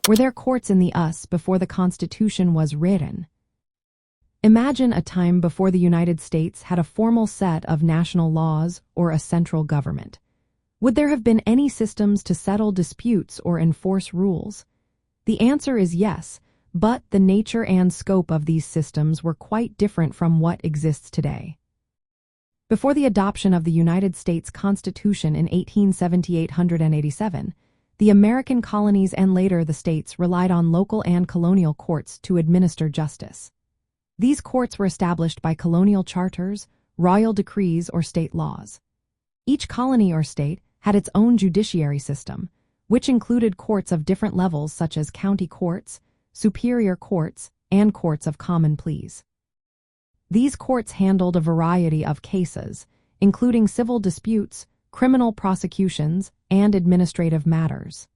Were there courts in the US before the Constitution was written? Imagine a time before the United States had a formal set of national laws or a central government. Would there have been any systems to settle disputes or enforce rules? The answer is yes, but the nature and scope of these systems were quite different from what exists today. Before the adoption of the United States Constitution in 1887, the American colonies and later the states relied on local and colonial courts to administer justice. These courts were established by colonial charters, royal decrees, or state laws. Each colony or state had its own judiciary system, which included courts of different levels such as county courts, superior courts, and courts of common pleas. These courts handled a variety of cases, including civil disputes, criminal prosecutions, and administrative matters.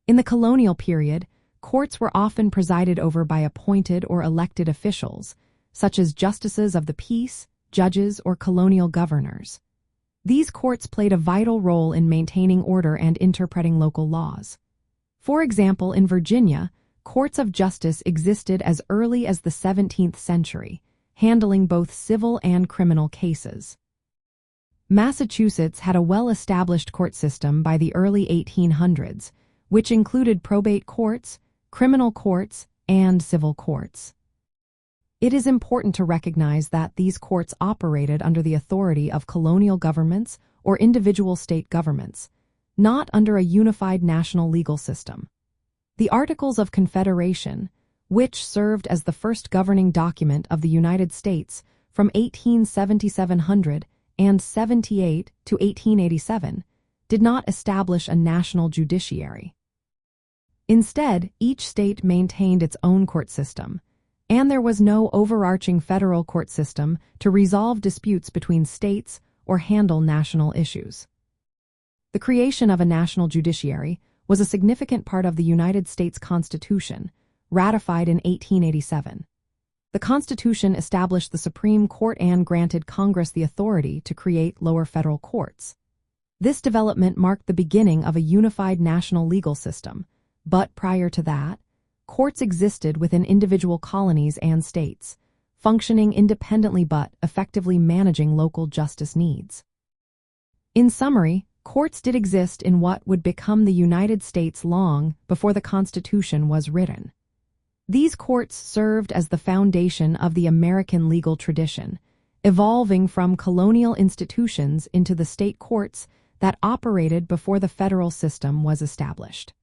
In the colonial period, courts were often presided over by appointed or elected officials, such as justices of the peace, judges, or colonial governors. These courts played a vital role in maintaining order and interpreting local laws. For example, in Virginia, courts of justice existed as early as the 17th century, handling both civil and criminal cases. Massachusetts had a well-established court system by the early 1800s, which included probate courts, criminal courts, and civil courts. It is important to recognize that these courts operated under the authority of colonial governments or individual state governments, not under a unified national legal system. The Articles of Confederation, which served as the first governing document of the United States from 1877 and 78 to 1887, did not establish a national judiciary. Instead, each state maintained its own court system, and there was no overarching federal court system to resolve disputes between states or handle national issues. The creation of a national judiciary was a significant part of the United States Constitution, ratified in 1887. The Constitution established the Supreme Court and granted Congress the authority to create lower federal courts. This development marked the beginning of a unified national legal system, but prior to that, courts existed within individual colonies and states, functioning independently but effectively managing local justice needs. In summary, courts did exist in what would become the United States long before the Constitution was written. These courts served as the foundation of the American legal tradition, evolving from colonial institutions into the state courts that operated before the federal system was established.